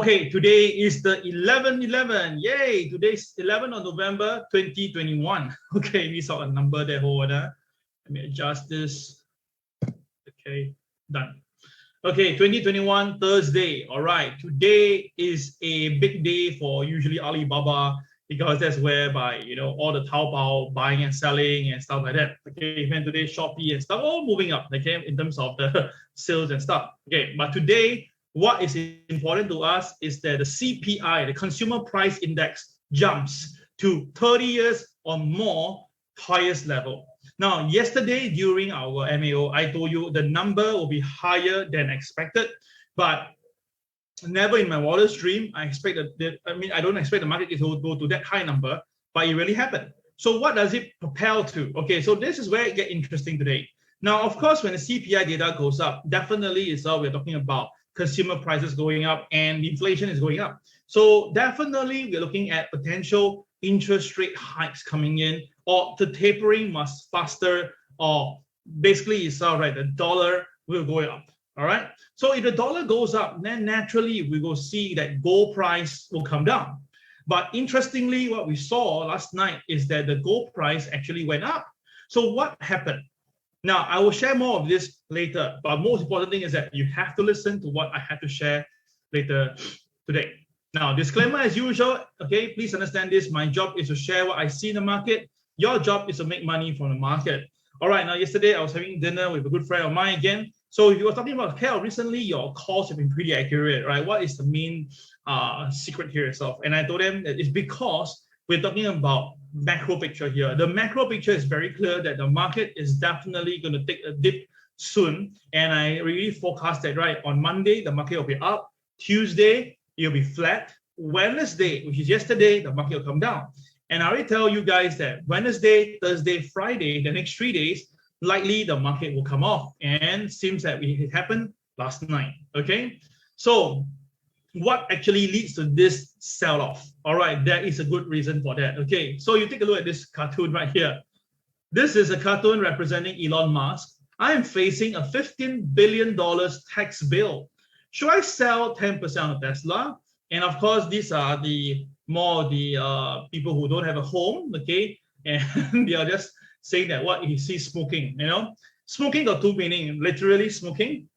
Okay, today is the 11/11. Yay! Today's 11th of November 2021. Okay, we saw a number there. Hold on. Let me adjust this. Okay, done. Okay, 2021 Thursday. All right, today is a big day for usually Alibaba because that's whereby all the Taobao buying and selling and stuff like that. Okay, even today Shopee and stuff all moving up. Okay, in terms of the sales and stuff. Okay, but today, what is important to us is that the CPI, the Consumer Price Index, jumps to 30 years or more highest level. Now, yesterday during our MAO, I told you the number will be higher than expected, but never in my wildest dream I expected that. I don't expect the market to go to that high number, but it really happened. So what does it propel to? Okay, so this is where it gets interesting today. Now, of course, when the CPI data goes up, definitely we're talking about consumer prices going up and inflation is going up. So definitely we're looking at potential interest rate hikes coming in, or the tapering much faster, or basically right, the dollar will go up. All right. So if the dollar goes up, then naturally we will see that gold price will come down. But interestingly, what we saw last night is that the gold price actually went up. So what happened? Now, I will share more of this later, but most important thing is that you have to listen to what I have to share later today. Now, disclaimer as usual, okay, please understand this. My job is to share what I see in the market. Your job is to make money from the market. All right, now yesterday I was having dinner with a good friend of mine again. So if you were talking about, Kel, recently your calls have been pretty accurate, right? What is the main secret here itself? And I told them that it's because we're talking about macro picture here. The macro picture is very clear that the market is definitely going to take a dip soon. And I really forecast that, right? On Monday, the market will be up. Tuesday, it'll be flat. Wednesday, which is yesterday, the market will come down. And I already tell you guys that Wednesday, Thursday, Friday, the next 3 days, likely the market will come off. And seems that it happened last night. Okay. So what actually leads to this sell-off? All right, there is a good reason for that. Okay, so you take a look at this cartoon right here. This is a cartoon representing Elon Musk. I am facing a $15 billion tax bill. Should I sell 10% of Tesla? And of course, these are the people who don't have a home, okay? And they are just saying that what you see smoking, Smoking got two meaning, literally smoking,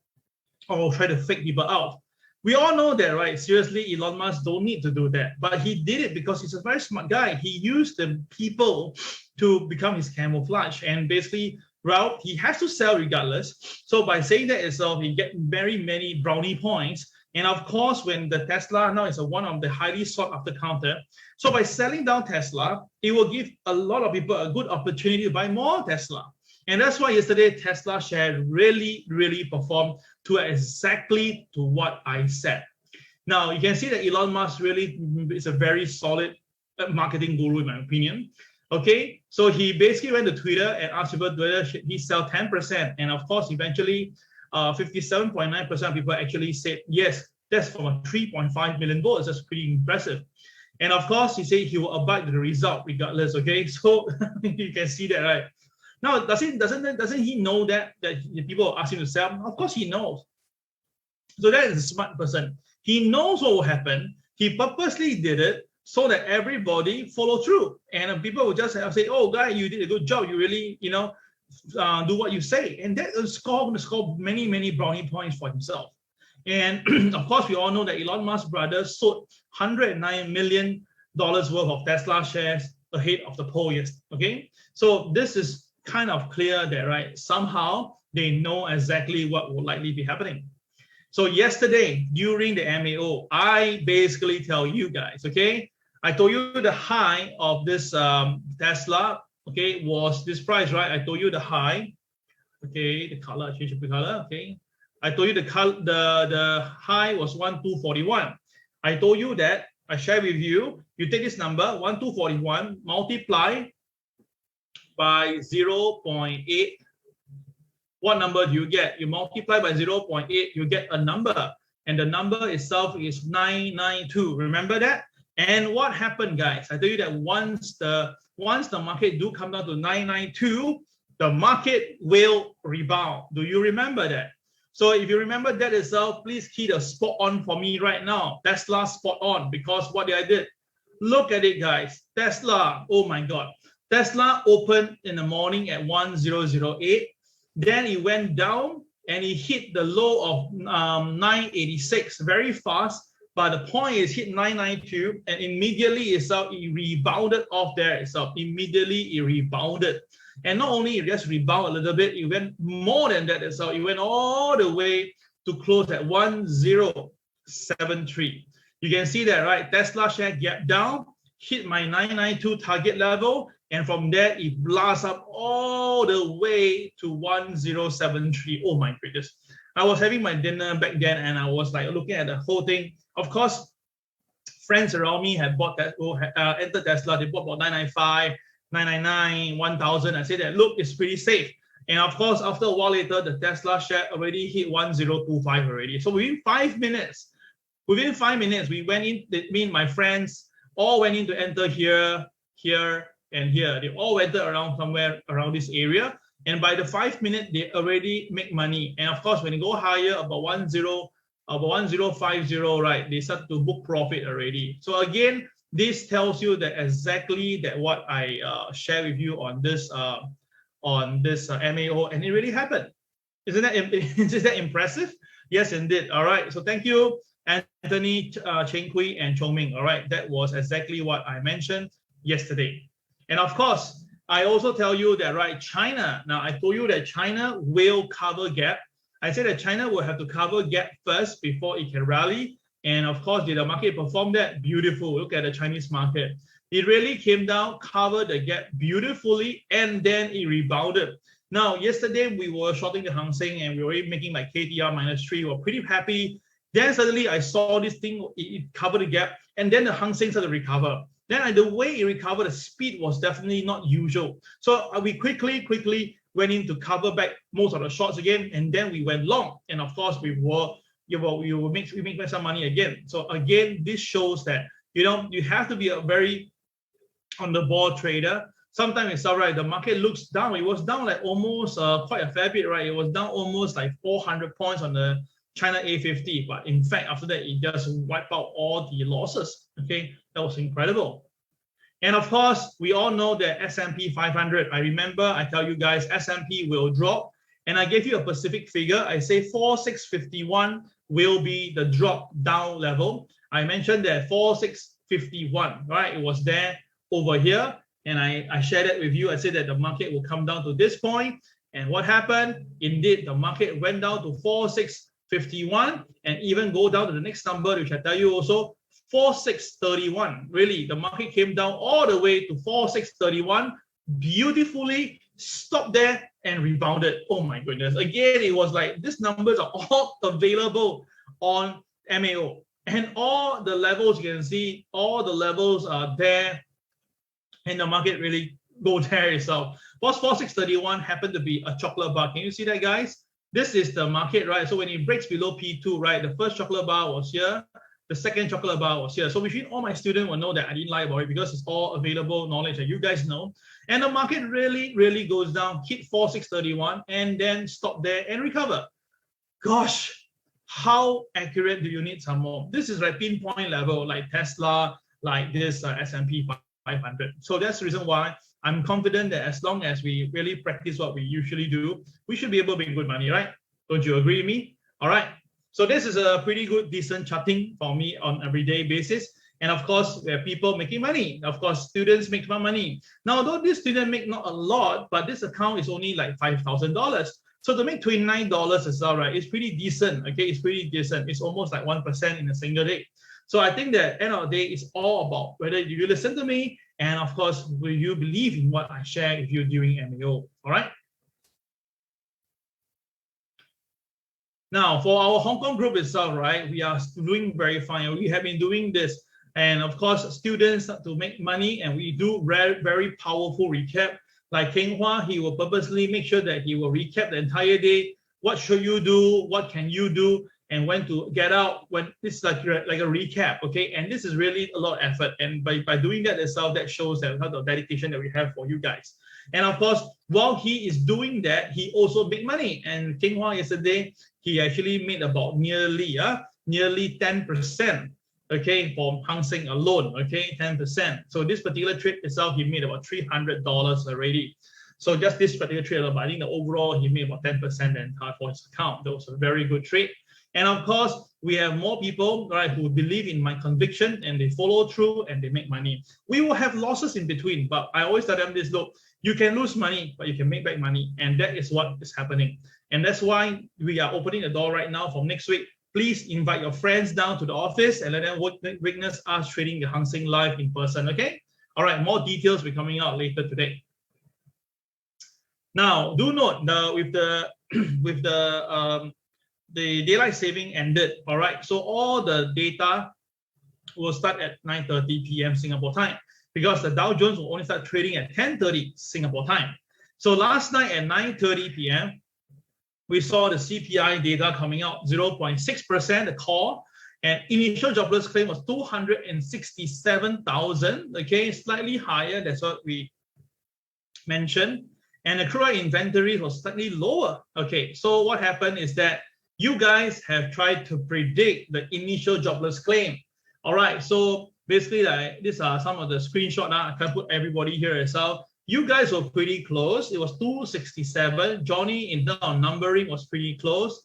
or try to fake people out. We all know that, right? Seriously, Elon Musk don't need to do that. But he did it because he's a very smart guy. He used the people to become his camouflage. And basically, well, he has to sell regardless. So by saying that itself, he get very many brownie points. And of course, when the Tesla now is one of the highly sought after counter. So by selling down Tesla, it will give a lot of people a good opportunity to buy more Tesla. And that's why yesterday Tesla share really, really performed to exactly to what I said. Now you can see that Elon Musk really is a very solid marketing guru in my opinion. Okay, so he basically went to Twitter and asked people whether he sell 10%, and of course eventually 57.9% of people actually said yes. That's from a 3.5 million votes. That's pretty impressive. And of course he said he will abide to the result regardless. Okay, so you can see that, right? Now, doesn't he know that people are asking to sell? Of course he knows. So that is a smart person. He knows what will happen. He purposely did it so that everybody follow through. And people will just say, "Oh, guy, you did a good job. You really, do what you say." And that is going to score many, many brownie points for himself. And of course, we all know that Elon Musk brothers sold $109 million worth of Tesla shares ahead of the poll yesterday. Okay, so this is kind of clear that, right, somehow they know exactly what will likely be happening. So yesterday during the MAO, I basically tell you guys, okay, I told you the high of this Tesla, okay, was this price, right? I told you the high, okay, the color, I changed the color, okay. I told you the high was 1241. I told you that, I share with you, you take this number, 1241, multiply by 0.8, what number do you get? You multiply by 0.8, you get a number, and the number itself is 992. Remember that? And what happened, guys? I tell you that once the market do come down to 992, the market will rebound. Do you remember that? So if you remember that itself, please key the spot on for me right now. Tesla spot on, because what I did, look at it, guys. Tesla, oh my God. Tesla opened in the morning at 1008. Then it went down and it hit the low of 986 very fast. But the point is hit 992 and immediately itself, it rebounded off there itself. Immediately it rebounded. And not only it just rebounded a little bit, it went more than that itself. It went all the way to close at 1073. You can see that, right? Tesla share gap down, hit my 992 target level, and from there it blasts up all the way to 1073. Oh my goodness. I was having my dinner back then and I was like looking at the whole thing. Of course, friends around me had bought that, entered Tesla. They bought about 995, 999, 1000. I said that, look, it's pretty safe. And of course, after a while later, the Tesla share already hit 1025 already. So within 5 minutes, we went in, me and my friends all went in to enter here, here, and here. They all went around somewhere around this area. And by the 5 minutes, they already make money. And of course, when they go higher, about 1050, right, they start to book profit already. So again, this tells you that exactly that what I share with you on this MAO, and it really happened. Isn't that impressive? Yes, indeed. All right. So thank you, Anthony, Cheng Kui, and Chong Ming. All right, that was exactly what I mentioned yesterday. And of course, I also tell you that, right, China. Now I told you that China will cover gap. I said that China will have to cover gap first before it can rally. And of course, did the market perform that? Beautiful. Look at the Chinese market. It really came down, covered the gap beautifully, and then it rebounded. Now, yesterday we were shorting the Hang Seng and we were making like KTR -3. We were pretty happy. Then suddenly I saw this thing, it covered the gap, and then the Hang Seng started to recover. Then the way it recovered, the speed was definitely not usual. So we quickly went in to cover back most of the shorts again, and then we went long. And of course, we make some money again. So again, this shows that you have to be a very on the ball trader. Sometimes it's all right. The market looks down. It was down like almost quite a fair bit, right? It was down almost like 400 points on the China A50, but in fact, after that, it just wiped out all the losses. Okay, that was incredible. And of course, we all know that S&P 500. I remember I tell you guys S&P will drop, and I gave you a specific figure. I say 4651 will be the drop down level. I mentioned that 4651, right? It was there over here, and I shared it with you. I said that the market will come down to this point, and what happened? Indeed, the market went down to 4651 and even go down to the next number, which I tell you also, 4631. Really, the market came down all the way to 4631, beautifully stopped there and rebounded. Oh my goodness. Again, it was like these numbers are all available on MAO. And all the levels, you can see, all the levels are there. And the market really go there itself. What's 4631 happened to be a chocolate bar. Can you see that, guys? This is the market, right? So when it breaks below P2, right, the first chocolate bar was here. The second chocolate bar was here. So between all my students will know that I didn't lie about it because it's all available knowledge that you guys know. And the market really goes down, hit 4631, and then stop there and recover. Gosh, how accurate do you need some more? This is like pinpoint level, like Tesla, like this S&P 500. So that's the reason why I'm confident that as long as we really practice what we usually do, we should be able to make good money, right? Don't you agree with me? All right. So this is a pretty good, decent charting for me on an everyday basis. And of course, we have people making money. Of course, students make more money. Now, although this student make not a lot, but this account is only like $5,000. So to make $29 as well, right, it's pretty decent. Okay, it's pretty decent. It's almost like 1% in a single day. So I think that end of the day, it's all about whether you listen to me, and of course, will you believe in what I share with you during MAO. All right. Now, for our Hong Kong group itself, right, we are doing very fine. We have been doing this, and of course, students to make money, and we do very powerful recap. Like Keng Hua, he will purposely make sure that he will recap the entire day. What should you do? What can you do? And when to get out? When this is like a recap, okay? And this is really a lot of effort. And by doing that itself, that shows that how the dedication that we have for you guys. And of course, while he is doing that, he also made money. And King Hua yesterday, he actually made about nearly 10%. Okay, from Hang Seng alone. Okay, 10%. So this particular trade itself, he made about $300 already. So just this particular trade, but I think the overall he made about 10% and for his account. That was a very good trade. And of course, we have more people, right, who believe in my conviction and they follow through and they make money. We will have losses in between, but I always tell them this: look, you can lose money, but you can make back money, and that is what is happening. And that's why we are opening the door right now from next week. Please invite your friends down to the office and let them witness us trading the Hang Seng live in person. Okay. All right. More details will be coming out later today. Now, do note with the daylight saving ended. All right, so all the data will start at 9:30 p.m. Singapore time, because the Dow Jones will only start trading at 10:30 Singapore time. So last night at 9:30 p.m., we saw the CPI data coming out, 0.6%, the core, and initial jobless claim was 267,000. Okay, slightly higher. That's what we mentioned. And the crude oil inventory was slightly lower. Okay, so what happened is that you guys have tried to predict the initial jobless claim. All right, so basically, these are some of the screenshots. I can put everybody here as well. You guys were pretty close. It was 267. Johnny, in terms of numbering, was pretty close.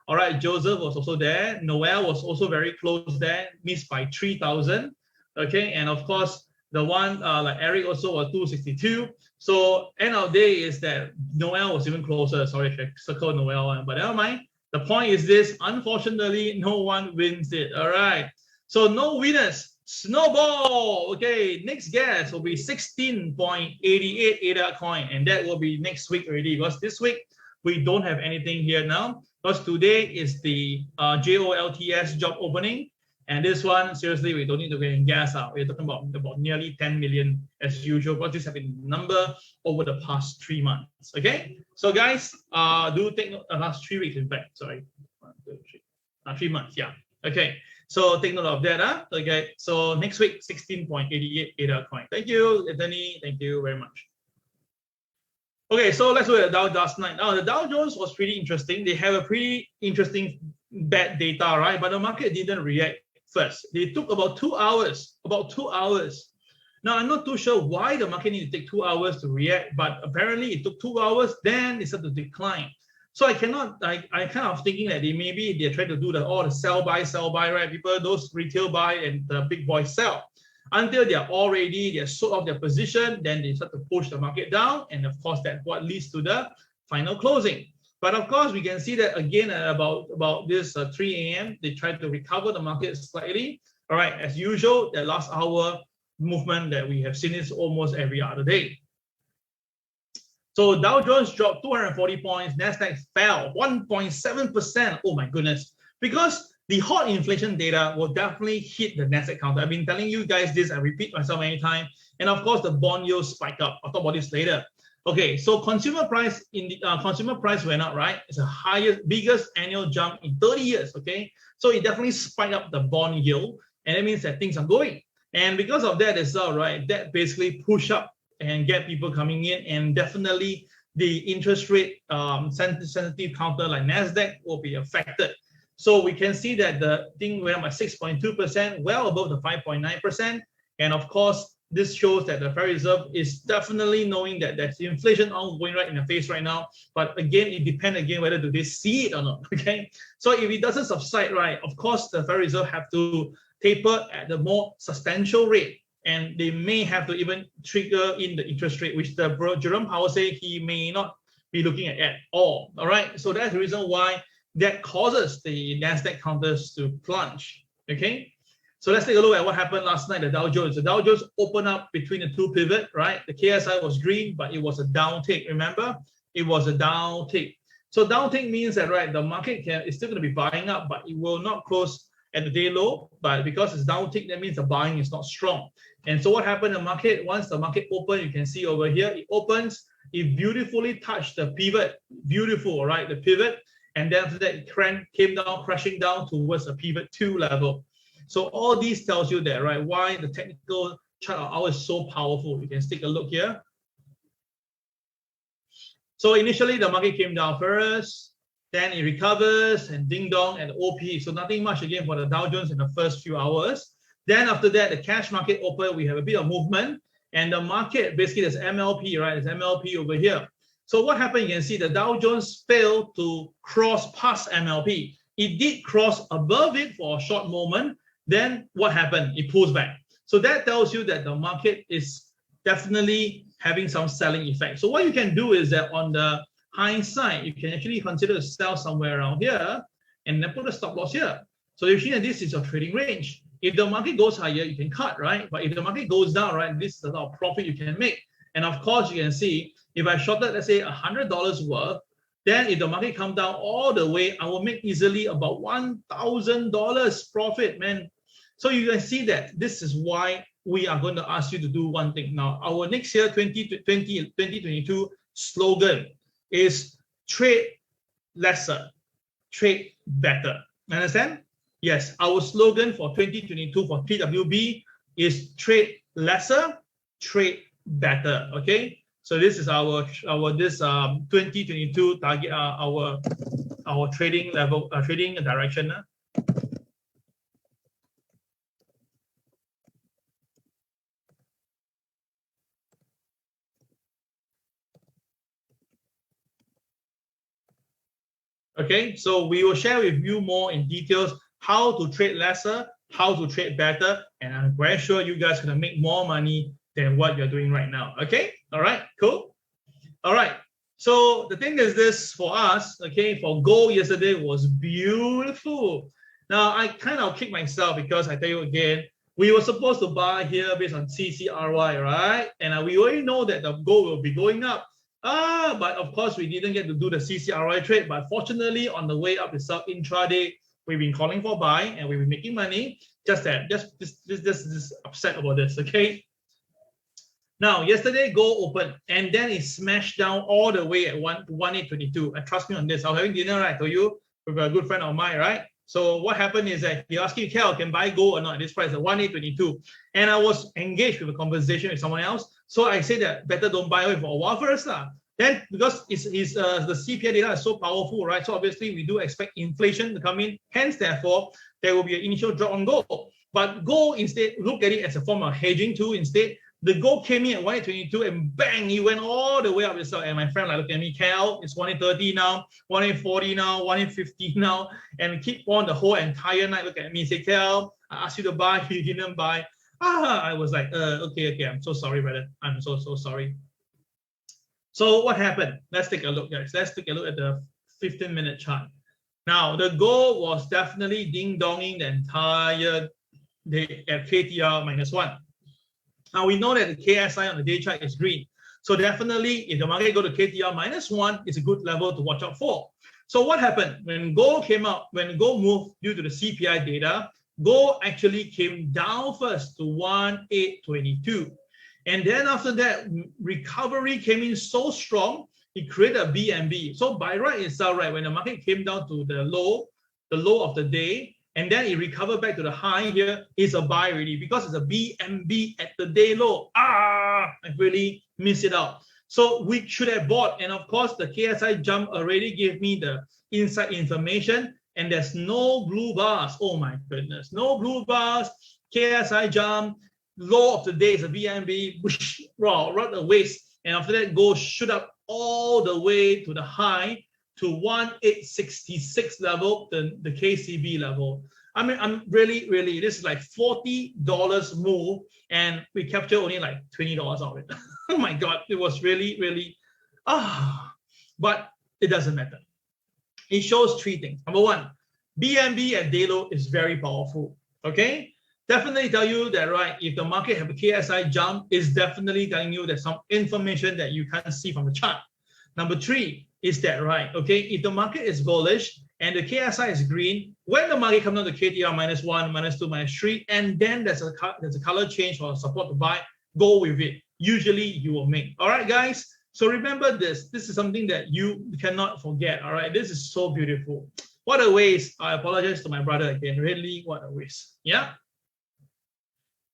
All right, Joseph was also there. Noel was also very close there, missed by 3,000. Okay, and of course, the one like Eric also was 262. So end of the day is that Noel was even closer. Sorry, I circled Noel, but never mind. The point is this: unfortunately, no one wins it. All right. So no winners. Snowball. Okay. Next guess will be 16.88 ADA coin, and that will be next week already. Because this week we don't have anything here now. Because today is the JOLTS job opening. And this one, seriously, we don't need to get in gas out. We're talking about nearly 10 million as usual, but this has been the number over the past 3 months. Okay, so guys, do take note. Last 3 weeks, in fact. Sorry, 1, 2, 3, 3 months. Yeah. Okay, so take note of that. Okay, so next week, 16.88 ADA coin. Thank you, Anthony. Thank you very much. Okay, so let's look at the Dow last night. Now, the Dow Jones was pretty interesting. They have a pretty interesting bad data, right? But the market didn't react first. They took about 2 hours. Now, I'm not too sure why the market needed to take 2 hours to react, but apparently it took 2 hours, then it started to decline. So I kind of thinking that they're trying to do all the sell buy, right? People, those retail buy and the big boys sell. Until they're all ready, they're sold off their position, then they start to push the market down. And of course, that's what leads to the final closing. But of course, we can see that again at about this 3 a.m., they tried to recover the market slightly. All right, as usual, the last hour movement that we have seen is almost every other day. So Dow Jones dropped 240 points, NASDAQ fell 1.7%. Oh my goodness, because the hot inflation data will definitely hit the NASDAQ counter. I've been telling you guys this, I repeat myself many times. And of course, the bond yield spike up. I'll talk about this later. Okay, so consumer price went up, right? It's the biggest annual jump in 30 years, okay? So it definitely spiked up the bond yield, and it means that things are going. And because of that as well, right, that basically push up and get people coming in, and definitely the interest rate sensitive counter like NASDAQ will be affected. So we can see that the thing went up by 6.2%, well above the 5.9%. And of course, this shows that the Federal Reserve is definitely knowing that there's inflation ongoing right in the face right now. But again, it depends again whether do they see it or not. Okay, so if it doesn't subside, right, of course the Federal Reserve have to taper at the more substantial rate, and they may have to even trigger in the interest rate, which the Jerome Powell say he may not be looking at all. All right, so that's the reason why that causes the NASDAQ counters to plunge. Okay. So let's take a look at what happened last night, the Dow Jones. The Dow Jones opened up between the two pivot, right? The KSI was green, but it was a down tick, remember? It was a down tick. So down tick means that, right, the market is still going to be buying up, but it will not close at the day low. But because it's down tick, that means the buying is not strong. And so what happened in the market, once the market opened, you can see over here, it opens, it beautifully touched the pivot. Beautiful, right? The pivot. And then after that, it came down, crashing down towards the pivot 2 level. So all these tells you that, right, why the technical chart of ours is so powerful. You can take a look here. So initially the market came down first, then it recovers and ding dong at OP. So nothing much again for the Dow Jones in the first few hours. Then after that, the cash market open, we have a bit of movement, and the market basically there's MLP, right? There's MLP over here. So what happened? You can see the Dow Jones failed to cross past MLP. It did cross above it for a short moment. Then what happened? It pulls back. So that tells you that the market is definitely having some selling effect. So what you can do is that on the hindsight, you can actually consider to sell somewhere around here and then put a stop loss here. So you see that this is your trading range. If the market goes higher, you can cut, right? But if the market goes down, right, this is a lot of profit you can make. And of course, you can see if I shorted, let's say $100 worth, then if the market comes down all the way, I will make easily about $1,000 profit, man. So you can see that this is why we are going to ask you to do one thing. Now, our next year, 2022 slogan is trade lesser, trade better. Understand? Yes, our slogan for 2022 for TWB is trade lesser, trade better. Okay, so this is our 2022 target, our trading level, trading direction. Okay, so we will share with you more in details how to trade lesser, how to trade better, and I'm very sure you guys are gonna make more money than what you're doing right now. Okay, all right, cool. All right, so the thing is this for us, okay, for gold yesterday was beautiful. Now I kind of kick myself because I tell you again, we were supposed to buy here based on CCRY, right? And we already know that the gold will be going up. But of course we didn't get to do the CCRY trade, but fortunately on the way up itself intraday, we've been calling for buy and we've been making money. Just upset about this, okay? Now, yesterday gold opened and then it smashed down all the way at 1822. Trust me on this. I was having dinner, right? I told you, with a good friend of mine, right? So what happened is that he asked me, Kel, can buy gold or not at this price at 1822? And I was engaged with a conversation with someone else. So I said that better don't buy it for a while first. Then because the CPI data is so powerful, right? So obviously we do expect inflation to come in. Hence, therefore, there will be an initial drop on gold. But gold instead, look at it as a form of hedging too. Instead, the gold came in at 1822 and bang, it went all the way up itself. And my friend like, look at me, Cal, it's 1830 now, 1840 now, 1850 now, and keep on the whole entire night. Look at me, say, Cal, I asked you to buy, you didn't buy. I was like, okay, I'm so sorry, brother. I'm so sorry. So what happened? Let's take a look, guys. Let's take a look at the 15-minute chart. Now, the gold was definitely ding-donging the entire day at KTR -1. Now, we know that the KSI on the day chart is green. So definitely, if the market go to KTR -1, it's a good level to watch out for. So what happened? When gold came out, when gold moved due to the CPI data, gold actually came down first to 1822. And then after that, recovery came in so strong, it created a BNB. So by right itself, right, when the market came down to the low of the day, and then it recovered back to the high here, it's a buy already because it's a BNB at the day low. I really missed it out. So we should have bought. And of course, the KSI jump already gave me the inside information, and there's no blue bars. Oh my goodness, no blue bars. KSI jump. Low of the day is a BNB, right the waist, and after that gold shoot up all the way to the high to 1866 level, the KCB level. I mean, I'm really, this is like $40 move, and we capture only like $20 out of it. Oh my God, it was really, but it doesn't matter. It shows three things. Number one, BNB at day low is very powerful. Okay. Definitely tell you that, right, if the market have a KSI jump, it's definitely telling you there's some information that you can't see from the chart. Number three is that, right, okay, if the market is bullish and the KSI is green, when the market comes down to KTR -1, -2, -3, and then there's a color change or support to buy, go with it. Usually you will make. All right, guys? So remember this. This is something that you cannot forget, all right? This is so beautiful. What a waste. I apologize to my brother again. Really, what a waste. Yeah?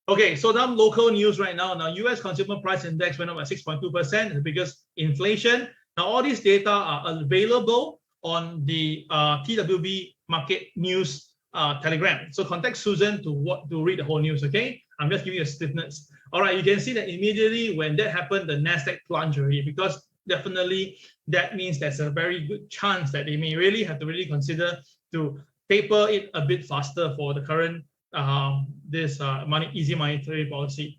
Okay, so some local news right now. Now, U.S. Consumer Price Index went up by 6.2%, the biggest inflation. Now, all these data are available on the TWB Market News Telegram. So contact Susan to read the whole news, okay? I'm just giving you a stiffness. All right, you can see that immediately when that happened, the NASDAQ plunged already, because definitely that means there's a very good chance that they may really have to really consider to taper it a bit faster for the current easy monetary policy.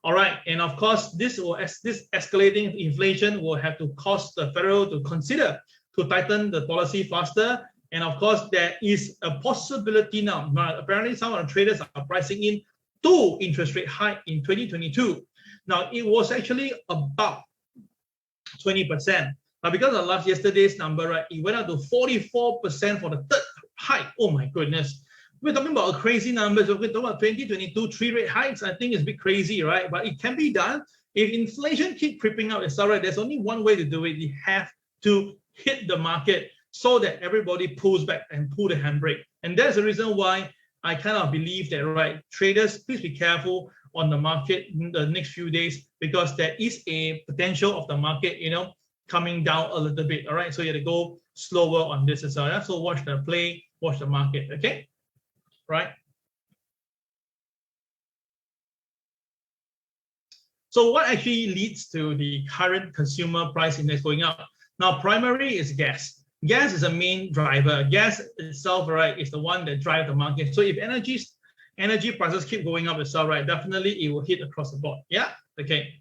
All right, and of course, this escalating inflation will have to cause the Federal to consider to tighten the policy faster. And of course, there is a possibility now. Apparently, some of the traders are pricing in 2 interest rate hike in 2022. Now, it was actually about 20%. But because of yesterday's number, right, it went up to 44% for the 3rd hike. Oh my goodness. We're talking about a crazy numbers. We're talking about 2022 3 rate hikes. I think it's a bit crazy, right? But it can be done. If inflation keeps creeping up, it's all right. There's only one way to do it. You have to hit the market so that everybody pulls back and pull the handbrake. And that's the reason why I kind of believe that, right, traders, please be careful on the market in the next few days, because there is a potential of the market, coming down a little bit. All right, so you have to go slower on this as well. Yeah? So watch the play, watch the market. Okay, right. So what actually leads to the current consumer price index going up? Now, primary is gas. Gas is a main driver. Gas itself, right, is the one that drives the market. So if energy prices keep going up itself, right, definitely it will hit across the board. Yeah. Okay.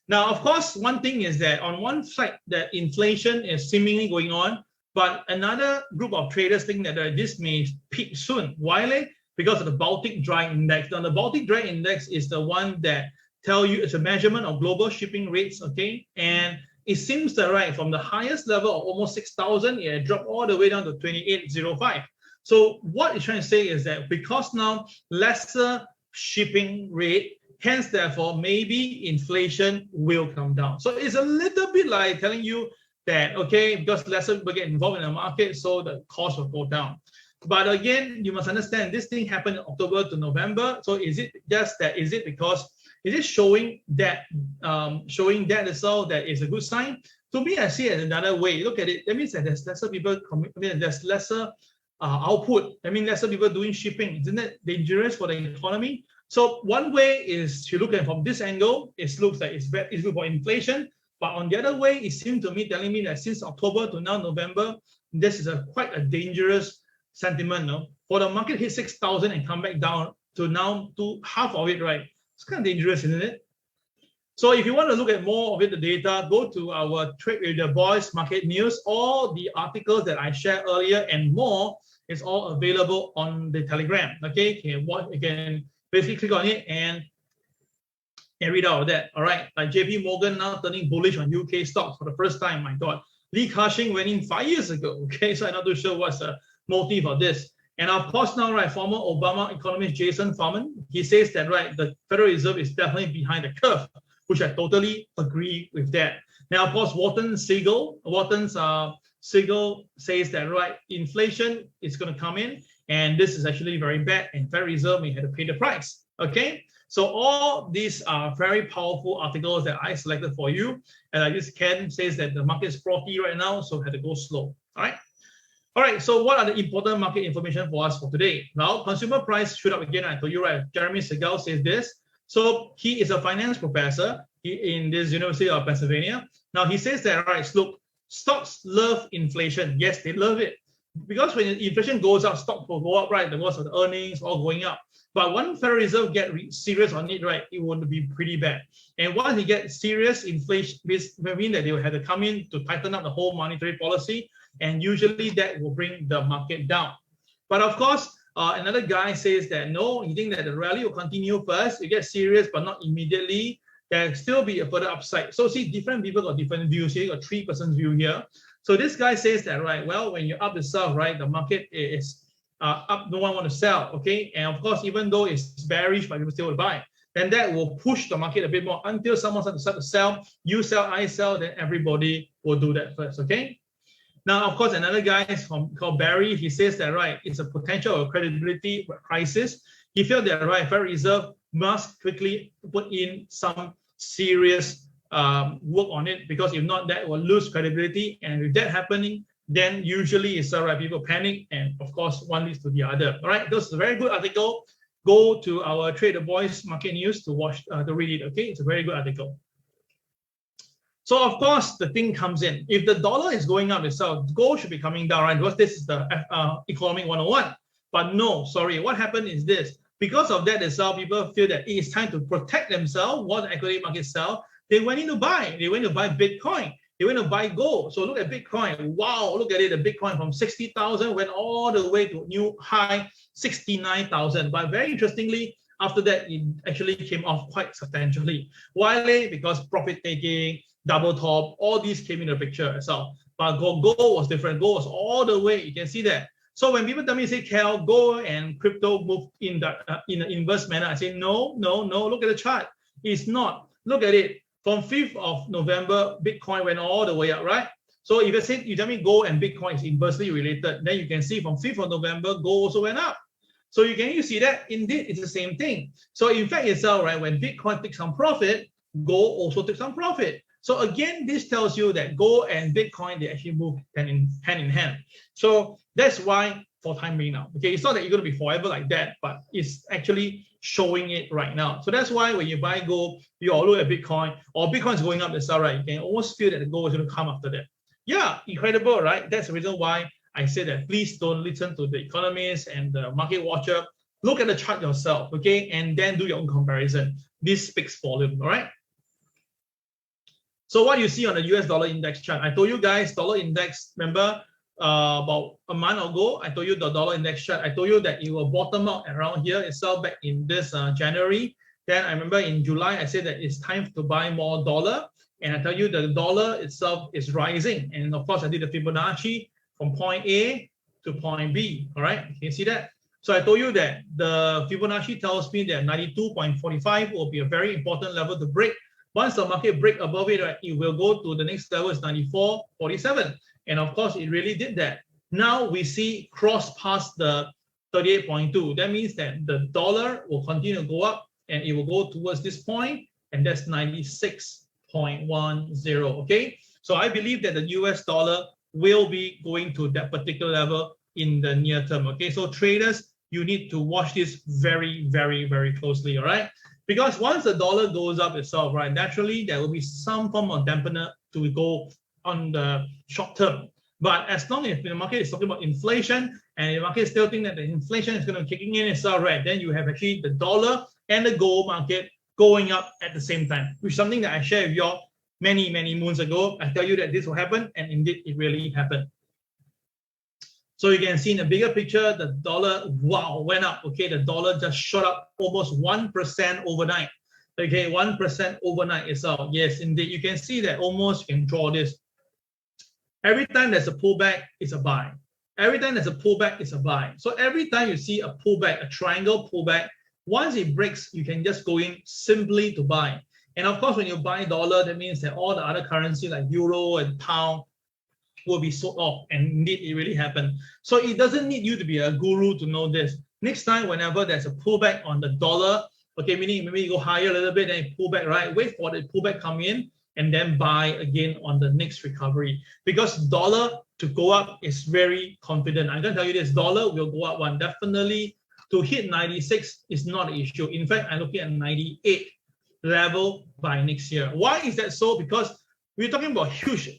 Now, of course, one thing is that on one side, that inflation is seemingly going on, but another group of traders think that this may peak soon. Why? Because of the Baltic Dry Index. Now, the Baltic Dry Index is the one that tell you it's a measurement of global shipping rates. Okay, and it seems that, right, from the highest level of almost 6,000, it dropped all the way down to 2,805. So what it's trying to say is that because now lesser shipping rate, hence therefore maybe inflation will come down. So it's a little bit like telling you that, okay, because lesser people get involved in the market, so the cost will go down. But again, you must understand this thing happened in October to November. So is it just that? Is it showing that itself that is a good sign? To me, I see it another way. Look at it. That means that there's lesser people. There's lesser output. I mean, lesser people doing shipping. Isn't that dangerous for the economy? So one way is to look at it from this angle. It looks like it's good for inflation. But on the other way, it seems to me telling me that since October to now November, this is quite a dangerous sentiment. No, for the market hit 6,000 and come back down to now to half of it, right? It's kind of dangerous, isn't it? So if you want to look at more of it, the data, go to our Trade with the Boys Market News. All the articles that I shared earlier and more is all available on the Telegram. Okay, you can basically click on it and read out of that. All right, like JP Morgan now turning bullish on UK stocks for the first time. My God, Li Ka-shing went in 5 years ago. Okay, so I'm not too sure what's the motive of this. And of course now, right, former Obama economist Jason Furman, he says that, right, the Federal Reserve is definitely behind the curve, which I totally agree with that. Now, of course, Siegel says that, right, inflation is going to come in, and this is actually very bad, and Federal Reserve may have to pay the price. Okay, so all these are very powerful articles that I selected for you. And like this, Ken says that the market is frothy right now, so had to go slow. All right, so what are the important market information for us for today? Now, consumer price shoot up again. I told you, right? Jeremy Siegel says this. So he is a finance professor in this University of Pennsylvania. Now he says that, right, look, stocks love inflation. Yes, they love it. Because when inflation goes up, stocks will go up, right? The worst of the earnings all going up. But when Federal Reserve get serious on it, right, it would be pretty bad. And once they get serious, inflation will mean that they will have to come in to tighten up the whole monetary policy. And usually that will bring the market down. But of course, another guy says that no, he thinks that the rally will continue first. You get serious, but not immediately. There'll still be a further upside. So see, different people got different views here. You got 3% view here. So this guy says that, right, well, when you're up the south, right, the market is up, no one want to sell, okay? And of course, even though it's bearish, but people still will buy. Then that will push the market a bit more until someone starts to sell. You sell, I sell, then everybody will do that first, okay? Now, of course, another guy is called Barry. He says that, right, it's a potential of credibility crisis. He felt that, right, Federal Reserve must quickly put in some serious work on it, because if not, that will lose credibility. And with that happening, then usually it's all right, people panic, and of course one leads to the other. All right, this is a very good article. Go to our Trader Boys Market News to watch, to read it. Okay, it's a very good article. So of course the thing comes in. If the dollar is going up itself, gold should be coming down, right? Because this is the economic 101. But no, sorry, what happened is this. Because of that itself, people feel that it is time to protect themselves while the equity market sell. They went in to buy. They went to buy Bitcoin. They went to buy gold. So look at Bitcoin. Wow, look at it. The Bitcoin from 60,000 went all the way to new high 69,000. But very interestingly, after that, it actually came off quite substantially. Why? Because profit taking, double top, all these came in the picture as well. But gold was different. Gold was all the way. You can see that. So when people tell me, say, Cal, gold and crypto move in the in an inverse manner, I say, no. Look at the chart. It's not. Look at it. From 5th of November, Bitcoin went all the way up, right? So if you tell me gold and Bitcoin is inversely related, then you can see from 5th of November, gold also went up. So you see that indeed it's the same thing. So in fact itself, right, when Bitcoin took some profit, gold also took some profit. So again, this tells you that gold and Bitcoin, they actually move hand in hand. So that's why for time being now. Okay, it's not that you're going to be forever like that, but it's actually showing it right now. So that's why when you buy gold, you all look at Bitcoin, or Bitcoin is going up, that's all right. You can almost feel that the gold is going to come after that. Yeah, incredible, right? That's the reason why I say that please don't listen to the economists and the market watcher. Look at the chart yourself, okay, and then do your own comparison. This speaks volume, all right? So what you see on the US dollar index chart, I told you guys, dollar index, remember about a month ago, I told you the dollar index chart, I told you that it will bottom out around here itself back in this January. Then I remember in July, I said that it's time to buy more dollar. And I tell you the dollar itself is rising. And of course, I did the Fibonacci from point A to point B, all right? Can you see that? So I told you that the Fibonacci tells me that 92.45 will be a very important level to break. Once the market break above it, right, it will go to the next level is 94.47. And of course, it really did that. Now we see cross past the 38.2. That means that the dollar will continue to go up and it will go towards this point, and that's 96.10. Okay. So I believe that the US dollar will be going to that particular level in the near term. Okay. So traders, you need to watch this very, very, very closely. All right. Because once the dollar goes up itself, right, naturally there will be some form of dampener to go on the short term. But as long as the market is talking about inflation and the market still think that the inflation is going to kicking in itself, right, then you have actually the dollar and the gold market going up at the same time, which is something that I shared with you all many, many moons ago. I tell you that this will happen, and indeed it really happened. So you can see in the bigger picture, the dollar, wow, went up. Okay, the dollar just shot up almost 1% overnight. Okay, 1% overnight itself. Yes, indeed. You can see that almost you can draw this. Every time there's a pullback, it's a buy. Every time there's a pullback, it's a buy. So every time you see a pullback, a triangle pullback, once it breaks, you can just go in simply to buy. And of course, when you buy dollar, that means that all the other currency like euro and pound will be sold off, and indeed it really happened. So it doesn't need you to be a guru to know this. Next time, whenever there's a pullback on the dollar, okay, meaning maybe you go higher a little bit and you pull back, right? Wait for the pullback come in and then buy again on the next recovery. Because dollar to go up is very confident. I'm gonna tell you this, dollar will go up one. Definitely to hit 96 is not an issue. In fact, I'm looking at 98 level by next year. Why is that so? Because we're talking about huge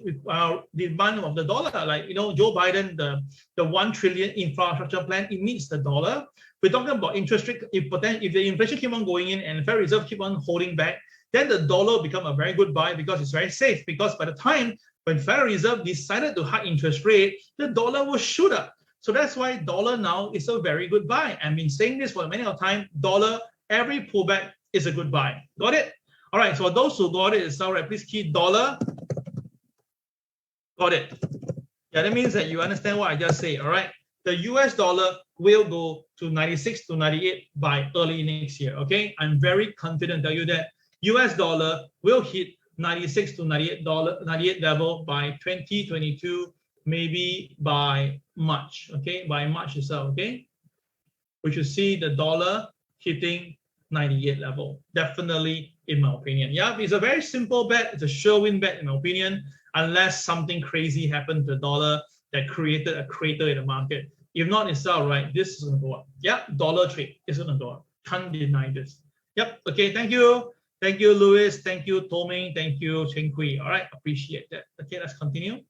demand of the dollar. Like, Joe Biden, the $1 trillion infrastructure plan, it needs the dollar. We're talking about interest rate. If the inflation keep on going in and the Federal Reserve keep on holding back, then the dollar become a very good buy because it's very safe. Because by the time when Federal Reserve decided to hike interest rate, the dollar will shoot up. So that's why dollar now is a very good buy. I've been saying this for many time. Dollar, every pullback is a good buy. Got it? All right, so those who got it, it's all right. Please key dollar. Got it. Yeah, that means that you understand what I just said. All right. The US dollar will go to 96 to 98 by early next year. Okay. I'm very confident to tell you that US dollar will hit 96 to 98 level by 2022, maybe by March. Okay, by March itself. Okay, we should see the dollar hitting 98 level. Definitely, in my opinion. Yeah, it's a very simple bet. It's a sure win bet, in my opinion, unless something crazy happened to the dollar that created a crater in the market. If not, it's all right. This is going to go up. Yeah, dollar trade is going to go up. Can't deny this. Yep. Okay. Thank you. Thank you, Louis. Thank you, Toming. Thank you, Cheng Kui. All right. Appreciate that. Okay. Let's continue.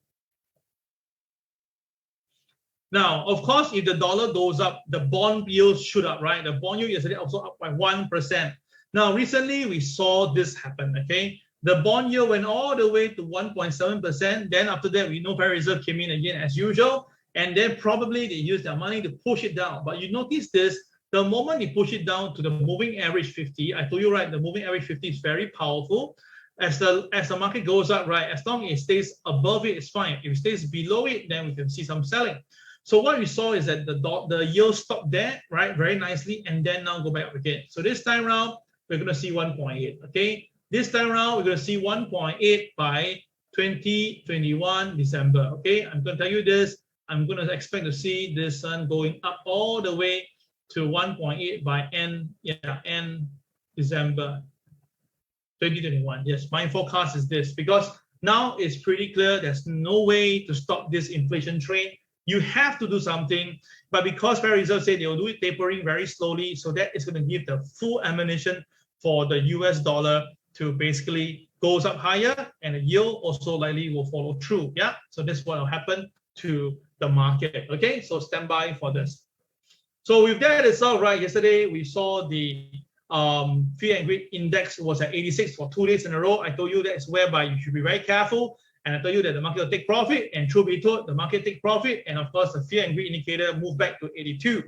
Now, of course, if the dollar goes up, the bond yield shoot up, right? The bond yield yesterday also up by 1%. Now, recently we saw this happen, okay? The bond yield went all the way to 1.7%. Then after that, we know Federal Reserve came in again as usual. And then probably they used their money to push it down. But you notice this, the moment they push it down to the moving average 50, I told you, right, the moving average 50 is very powerful. As the market goes up, right, as long as it stays above it, it's fine. If it stays below it, then we can see some selling. So what we saw is that the yield stopped there, right, very nicely, and then now go back up again. So this time around, we're going to see 1.8, okay? This time around, we're going to see 1.8 by 2021 December, okay? I'm going to tell you this. I'm going to expect to see this one going up all the way to 1.8 by end December 2021. Yes, my forecast is this, because now it's pretty clear there's no way to stop this inflation train. You have to do something, but because Federal Reserve said they will do it tapering very slowly, so that is going to give the full ammunition for the US dollar to basically goes up higher, and the yield also likely will follow through. Yeah, so this is what will happen to the market. Okay, so stand by for this. So with that itself, right, yesterday we saw the Fear and Greed Index was at 86 for 2 days in a row. I told you that's whereby you should be very careful. And I told you that the market will take profit, and truth be told, the market take profit, and of course the fear and greed indicator moved back to 82.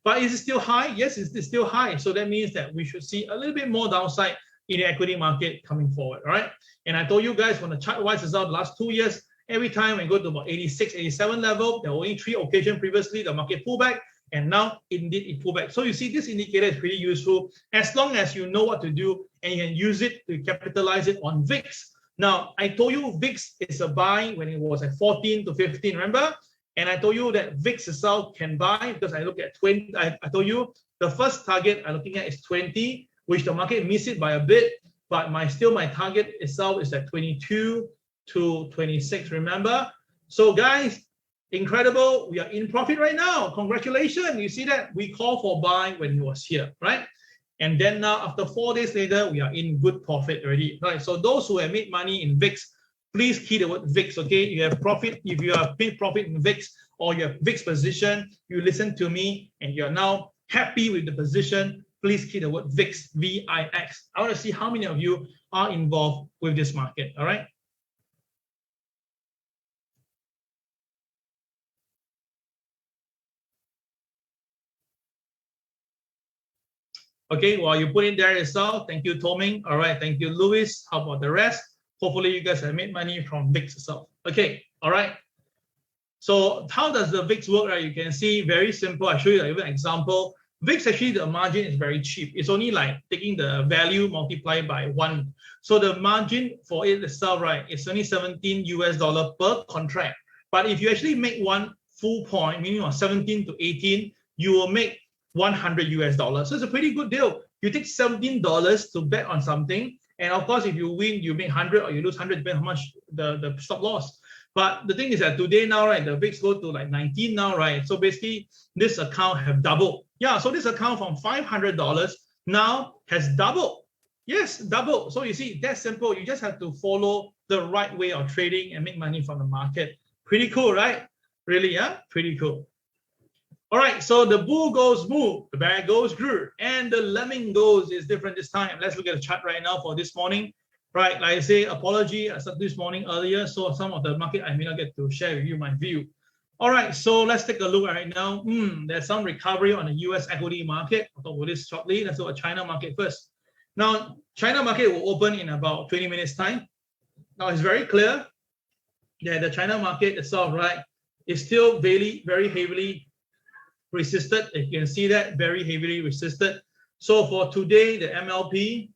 But is it still high? Yes, it's still high. So that means that we should see a little bit more downside in the equity market coming forward, all right? And I told you guys when the chart wise is out the last 2 years, every time we go to about 86, 87 level, there were only 3 occasions previously the market pulled back, and now indeed it pulled back. So you see this indicator is pretty useful as long as you know what to do and you can use it to capitalize it on VIX. Now, I told you VIX is a buy when it was at 14 to 15, remember? And I told you that VIX itself can buy because I look at 20. I told you the first target I'm looking at is 20, which the market missed it by a bit, but my target itself is at 22 to 26, remember? So guys, incredible, we are in profit right now. Congratulations, you see that? We call for buy when it was here, right? And then now, after 4 days later, we are in good profit already. Right. So those who have made money in VIX, please key the word VIX. Okay. You have profit. If you have made profit in VIX or you have VIX position, you listen to me and you are now happy with the position. Please key the word VIX, V-I-X. I want to see how many of you are involved with this market. All right. Okay, while you put in there yourself, thank you, Toming. All right, thank you, Louis. How about the rest? Hopefully, you guys have made money from VIX itself. Okay, all right. So how does the VIX work? Right, you can see very simple. I'll show you an example. VIX actually the margin is very cheap. It's only like taking the value multiplied by 1. So the margin for it itself, right, it's only $17 per contract. But if you actually make one full point, meaning 17 to 18, you will make $100. So it's a pretty good deal. You take $17 to bet on something, and of course, if you win, you make 100 or you lose 100, depending on how much the stop loss. But the thing is that today now, right, the VIX go to like 19 now, right? So basically, this account have doubled. Yeah, so this account from $500 now has doubled. Yes, double. So you see, that's simple. You just have to follow the right way of trading and make money from the market. Pretty cool, right? Really, yeah? Pretty cool. All right, so the bull goes moo, the bear goes grrr, and the lemming goes is different this time. Let's look at the chart right now for this morning. Right, like I say, apology, I started this morning earlier, so some of the market I may not get to share with you my view. All right, so let's take a look right now. There's some recovery on the US equity market. I'll talk about this shortly. Let's look at China market first. Now, China market will open in about 20 minutes time. Now, it's very clear that the China market itself, right, is still very, very heavily resisted. You can see that, very heavily resisted. So for today, the MLP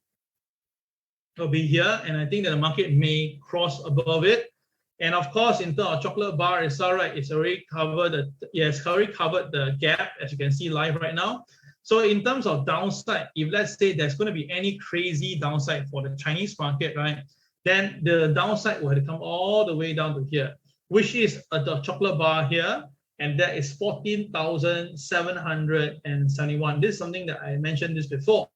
will be here, and I think that the market may cross above it. And of course, in terms of chocolate bar, it's all right. It's already covered the already covered the gap, as you can see live right now. So in terms of downside, if let's say there's going to be any crazy downside for the Chinese market, right, then the downside will have to come all the way down to here, which is the chocolate bar here, and that is 14,771. This is something that I mentioned this before.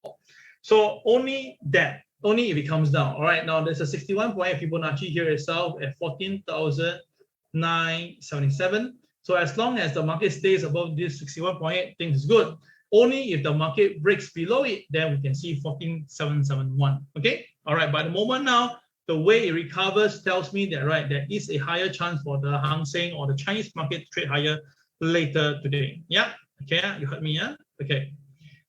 So only if it comes down. All right, now there's a 61-point Fibonacci here itself at 14,977. So as long as the market stays above this 61.8, things is good. Only if the market breaks below it, then we can see 14,771. Okay, all right. By the moment now, the way it recovers tells me that, right, there is a higher chance for the Hang Seng or the Chinese market to trade higher later today. Yeah, okay, you heard me, yeah? Okay.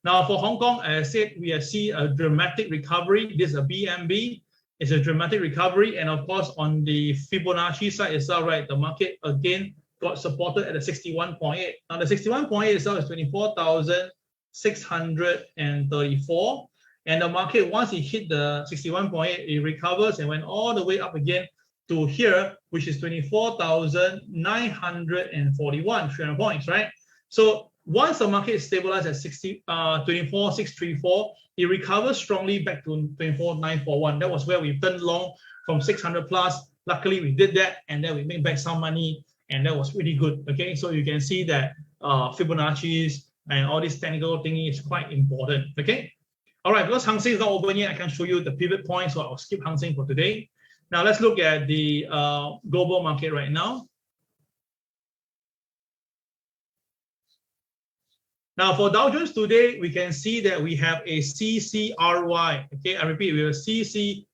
Now for Hong Kong, as I said, we have seen a dramatic recovery. This is a BMB. It's a dramatic recovery. And of course, on the Fibonacci side itself, right, the market again got supported at the 61.8. Now the 61.8 itself is 24,634. And the market, once it hit the 61.8, it recovers and went all the way up again to here, which is 24,941, 300 points, right? So once the market is stabilized at 24,634, it recovers strongly back to 24,941. That was where we turned long from 600 plus. Luckily, we did that, and then we made back some money, and that was really good. Okay, so you can see that Fibonacci's and all this technical thingy is quite important. Okay. All right, because Hang Seng is not open yet, I can show you the pivot point, so I'll skip Hang Seng for today. Now let's look at the global market right now. Now for Dow Jones today, we can see that we have a CCRY. Okay, I repeat, we have a CCYR.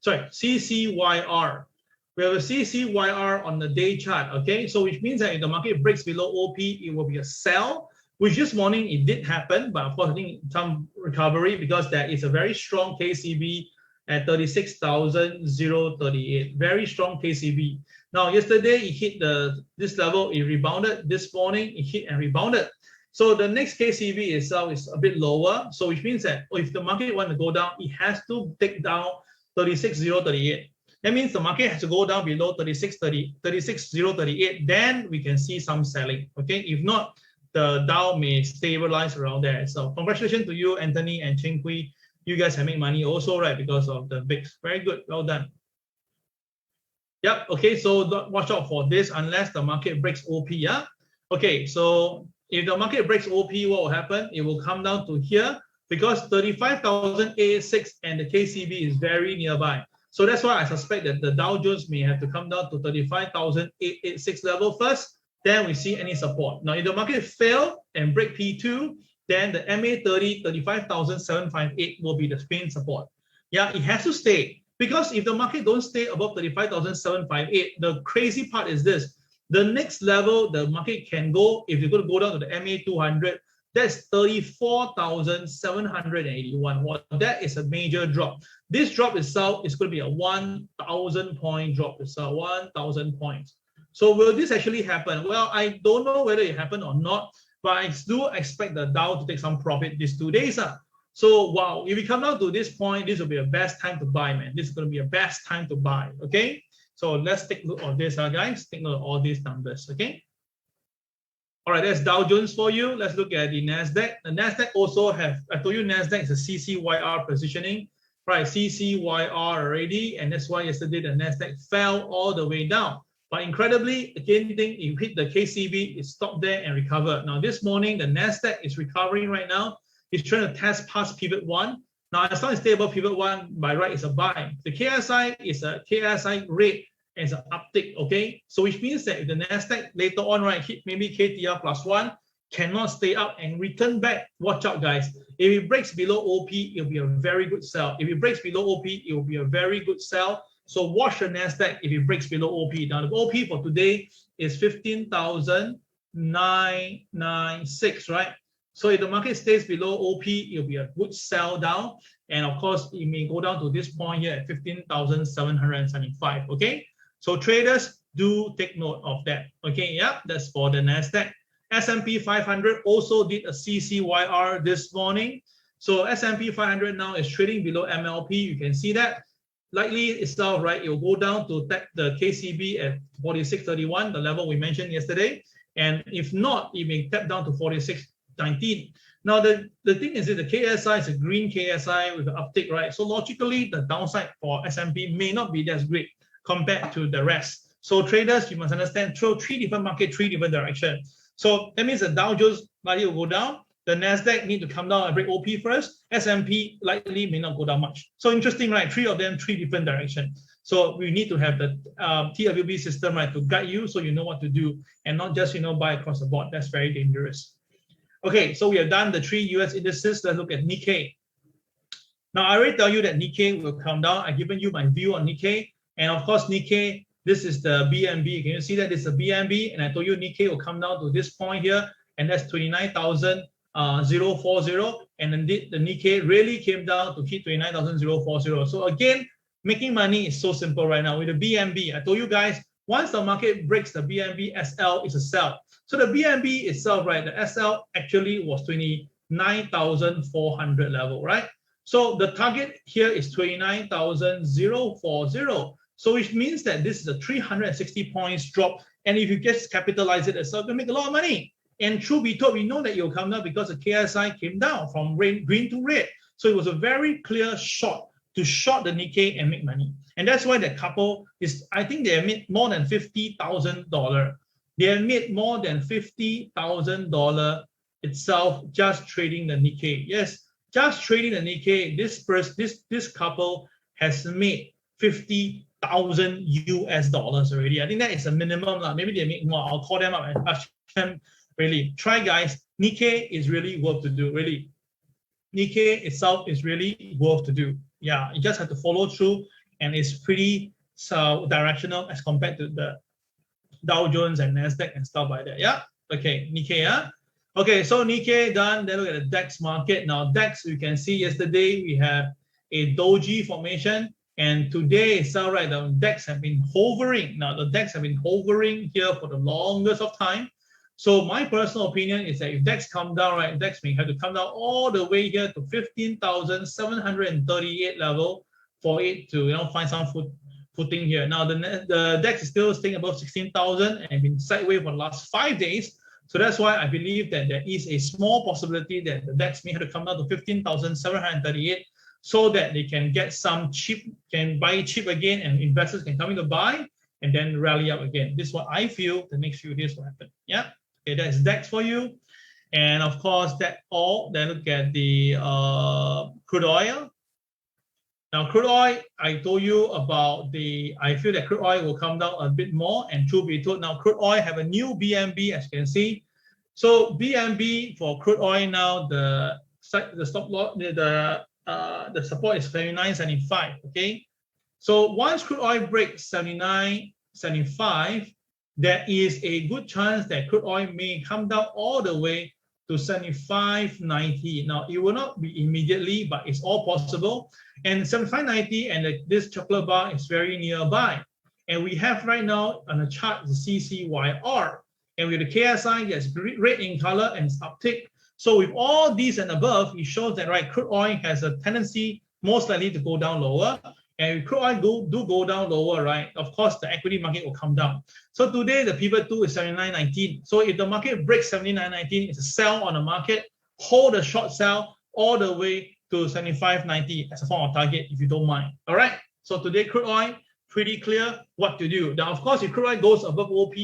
We have a CCYR on the day chart. Okay, so which means that if the market breaks below OP, it will be a sell. Which this morning it did happen, but of course I think some recovery because there is a very strong KCB at 36,038. Very strong KCB. Now yesterday it hit this level, it rebounded. This morning it hit and rebounded. So the next KCB itself is a bit lower. So which means that if the market want to go down, it has to take down 36,038. That means the market has to go down below 36,038. Then we can see some selling. Okay, if not, the Dow may stabilize around there. So congratulations to you, Anthony and Cheng Kui. You guys have made money also, right? Because of the VIX. Very good. Well done. Yep. Okay. So watch out for this unless the market breaks OP. Yeah. Okay. So if the market breaks OP, what will happen? It will come down to here because 35,886 and the KCB is very nearby. So that's why I suspect that the Dow Jones may have to come down to 35,886 level first. Then we see any support. Now, if the market fail and break P2, then the MA30, 35,758 will be the main support. Yeah, it has to stay because if the market don't stay above 35,758, the crazy part is this. The next level the market can go, if you're going to go down to the MA200, that's 34,781. Well, that is a major drop. This drop itself is going to be a 1,000 point drop itself, 1,000 points. So will this actually happen? Well, I don't know whether it happened or not, but I do expect the Dow to take some profit these 2 days. So wow, if we come down to this point, this will be a best time to buy, man. This is going to be a best time to buy, okay? So let's take a look at this, guys. Take note of all these numbers, okay? All right, that's Dow Jones for you. Let's look at the NASDAQ. The NASDAQ also have, I told you NASDAQ is a CCYR positioning, right? CCYR already, and that's why yesterday the NASDAQ fell all the way down. But incredibly, again, it hit the KCB, it stopped there and recovered. Now this morning, the NASDAQ is recovering right now. It's trying to test past pivot 1. Now, as long as stay above pivot 1, by right is a buy. The KSI is a KSI rate and it's an uptick, okay? So which means that if the NASDAQ later on, right, hit maybe KTR +1, cannot stay up and return back, watch out, guys. If it breaks below OP, it'll be a very good sell. If it breaks below OP, it will be a very good sell. So watch the NASDAQ if it breaks below OP. Now the OP for today is 15,996, right? So if the market stays below OP, it'll be a good sell down. And of course, it may go down to this point here at 15,775, okay? So traders, do take note of that, okay? Yeah, that's for the NASDAQ. S&P 500 also did a CCYR this morning. So S&P 500 now is trading below MLP. You can see that. Likely itself, right, it will go down to the KCB at 46.31, the level we mentioned yesterday. And if not, it may tap down to 46.19. Now, the thing is that the KSI is a green KSI with an uptick, right? So logically, the downside for S&P may not be as great compared to the rest. So traders, you must understand, throw three different market, three different directions. So that means the Dow Jones likely will go down. The NASDAQ need to come down and break OP first. S&P likely may not go down much. So interesting, right? Three of them, three different directions. So we need to have the TWB system, right, to guide you so you know what to do and not just, buy across the board. That's very dangerous. Okay, so we have done the three US indices. Let's look at Nikkei. Now, I already tell you that Nikkei will come down. I've given you my view on Nikkei. And of course, Nikkei, this is the BNB. Can you see that this is a BNB? And I told you Nikkei will come down to this point here, and that's 29,040. And then the Nikkei really came down to hit 29,040. So again, making money is so simple right now with the BNB. I told you guys, once the market breaks the BNB, SL is a sell. So the BNB itself, right, the SL actually was 29,400 level, right? So the target here is 29,040. So which means that this is a 360 points drop. And if you just capitalize it itself, you can make a lot of money. And truth be told, we know that you'll come down because the KSI came down from green to red. So it was a very clear short to short the Nikkei and make money. And that's why that couple is, I think they have made more than $50,000. They have made more than $50,000 itself just trading the Nikkei. Yes, just trading the Nikkei, this couple has made $50,000 US already. I think that is a minimum. Maybe they make more. I'll call them up and ask them. Really, try guys. Nikkei is really worth to do. Really, Nikkei itself is really worth to do. Yeah, you just have to follow through, and it's pretty directional as compared to the Dow Jones and NASDAQ and stuff like that. Yeah. Okay, Nikkei. Yeah. Okay, so Nikkei done. Then look at the DAX market. Now DAX, you can see yesterday we have a doji formation, and today itself, right, the DAX have been hovering. Now the DAX have been hovering here for the longest of time. So my personal opinion is that if DAX come down, right, DAX may have to come down all the way here to 15,738 level for it to find some footing here. Now the DAX is still staying above 16,000 and been sideways for the last 5 days. So that's why I believe that there is a small possibility that the DAX may have to come down to 15,738 so that they can get some cheap, can buy cheap again, and investors can come in to buy and then rally up again. This is what I feel the next few days will happen. Yeah. Okay, that's DAX for you. And of course, then look at the crude oil. Now, crude oil, I told you about I feel that crude oil will come down a bit more, and truth be told, now crude oil have a new BNB, as you can see. So BNB for crude oil now, the stop loss, the support is 79.75. Okay, so once crude oil breaks 79.75, there is a good chance that crude oil may come down all the way to 75.90. Now, it will not be immediately, but it's all possible. And 75.90 and this chocolate bar is very nearby. And we have right now on the chart the CCYR. And with the KSI that's red in color and it's uptick. So with all these and above, it shows that, right, crude oil has a tendency most likely to go down lower. And if crude oil do go down lower, right, of course, the equity market will come down. So today, the pivot 2 is 79.19. So if the market breaks 79.19, it's a sell on the market. Hold a short sell all the way to 75.90 as a form of target, if you don't mind. All right? So today, crude oil, pretty clear what to do. Now, of course, if crude oil goes above OP,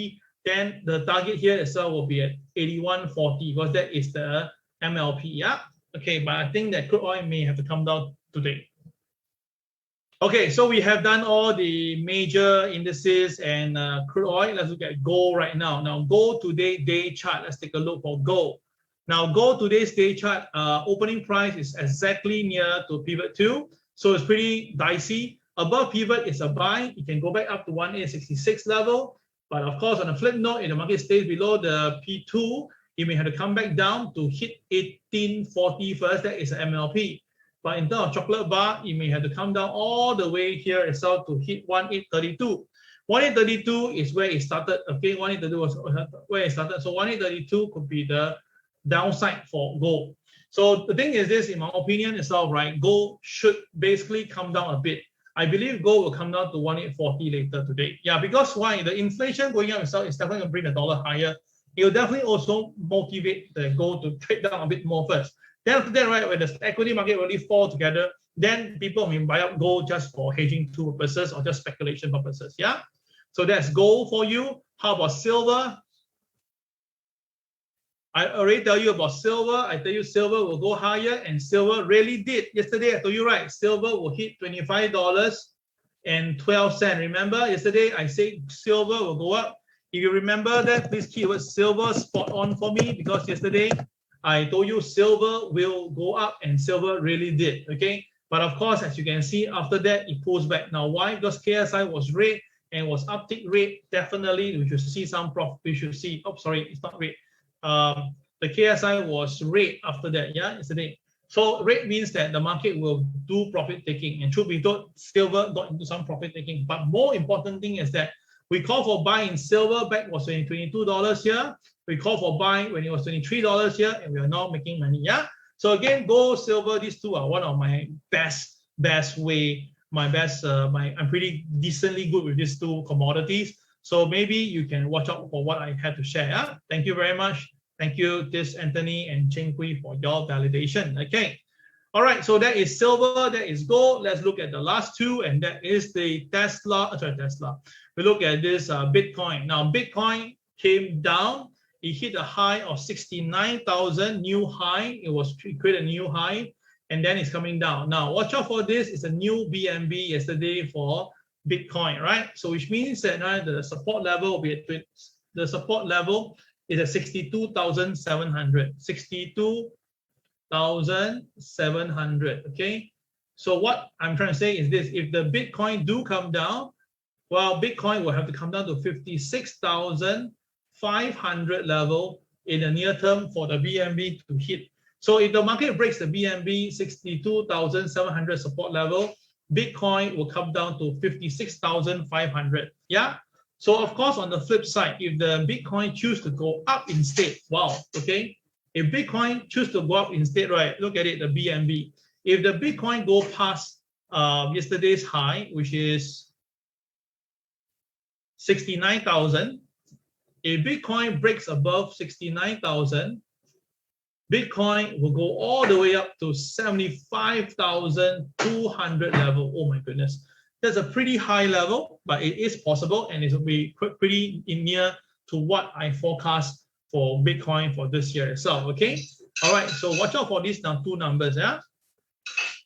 then the target here itself will be at 81.40 because that is the MLP. Yeah? Okay, but I think that crude oil may have to come down today. Okay, so we have done all the major indices and crude oil. Let's look at gold right now. Now, gold today day chart. Let's take a look for gold. Now, gold today's day chart, opening price is exactly near to pivot 2. So it's pretty dicey. Above pivot is a buy. You can go back up to 1866 level. But of course, on a flip note, if the market stays below the P2, you may have to come back down to hit 1840 first. That is an MLP. But in terms of chocolate bar, you may have to come down all the way here itself to hit 1832. 1832 is where it started. Okay, 1832 was where it started. So 1832 could be the downside for gold. So the thing is this, in my opinion itself, right, gold should basically come down a bit. I believe gold will come down to 1840 later today. Yeah, because why? The inflation going up itself is definitely going to bring the dollar higher it will definitely also motivate the gold to trade down a bit more first. Then after that, right, when the equity market really fall together, then people may buy up gold just for hedging purposes or just speculation purposes. Yeah. So that's gold for you. How about silver? I already tell you about silver. I tell you silver will go higher, and silver really did. Yesterday I told you, right, silver will hit $25.12. Remember yesterday I said silver will go up. If you remember that, please keyword silver spot on for me, because yesterday I told you silver will go up, and silver really did. Okay, but of course, as you can see, after that it pulls back. Now why? Because KSI was red and was uptick red. Definitely we should see some profit. We should see, oh sorry, it's not red. The KSI was red after that, yeah, yesterday. So red means that the market will do profit taking, and truth be told, silver got into some profit taking. But more important thing is that we call for buying silver back was $22 here. We call for buying when it was $23 here, and we are now making money. Yeah. So again, gold, silver, these two are one of my best way. I'm pretty decently good with these two commodities. So maybe you can watch out for what I had to share. Yeah? Thank you very much. Thank you, this Anthony and Cheng Hui, for your validation. Okay. All right. So that is silver. That is gold. Let's look at the last two, and that is the Tesla. We look at this Bitcoin. Now, Bitcoin came down. It hit a high of 69,000, new high. It created a new high, and then it's coming down. Now, watch out for this. It's a new BNB yesterday for Bitcoin, right? So which means that the support level will be at the support level is at 62,700. 62,700. Okay. So what I'm trying to say is this: if the Bitcoin do come down, well, Bitcoin will have to come down to 56,500 level in the near term for the BNB to hit. So if the market breaks the BNB 62,700 support level, Bitcoin will come down to 56,500. Yeah. So of course, on the flip side, if the Bitcoin choose to go up instead, wow, okay. If Bitcoin choose to go up instead, right, look at it, the BNB. If the Bitcoin go past yesterday's high, which is 69,000, if Bitcoin breaks above 69,000, Bitcoin will go all the way up to 75,200 level. Oh my goodness. That's a pretty high level, but it is possible, and it will be pretty near to what I forecast for Bitcoin for this year itself. Okay. All right. So watch out for these now two numbers. Yeah.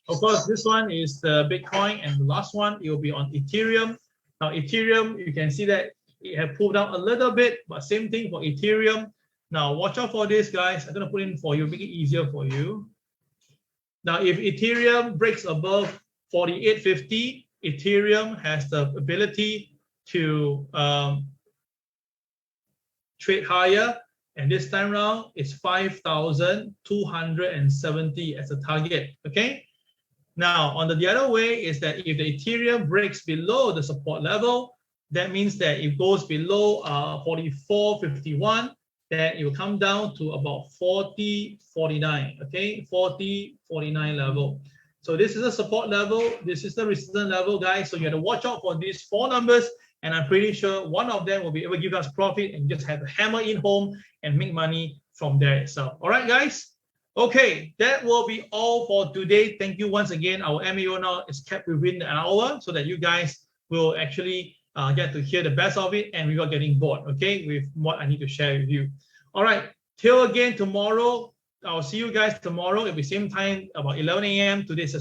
Of course, this one is the Bitcoin, and the last one it will be on Ethereum. Now Ethereum, you can see that it had pulled down a little bit, but same thing for Ethereum. Now watch out for this, guys. I'm gonna put in for you, make it easier for you. Now, if Ethereum breaks above 4850. Ethereum has the ability to trade higher, and this time around it's 5,270 as a target. Okay. Now, on the other way is that if the Ethereum breaks below the support level, that means that it goes below 4451, then it will come down to about 4049. Okay, 4049 level. So this is a support level, this is the resistance level, guys. So you have to watch out for these four numbers, and I'm pretty sure one of them will be able to give us profit and just have to hammer in home and make money from there itself. All right, guys. Okay, that will be all for today. Thank you once again. Our MAO now is kept within an hour so that you guys will actually get to hear the best of it, and we're not getting bored, okay, with what I need to share with you. All right, till again tomorrow. I'll see you guys tomorrow at the same time, about 11 a.m. Today's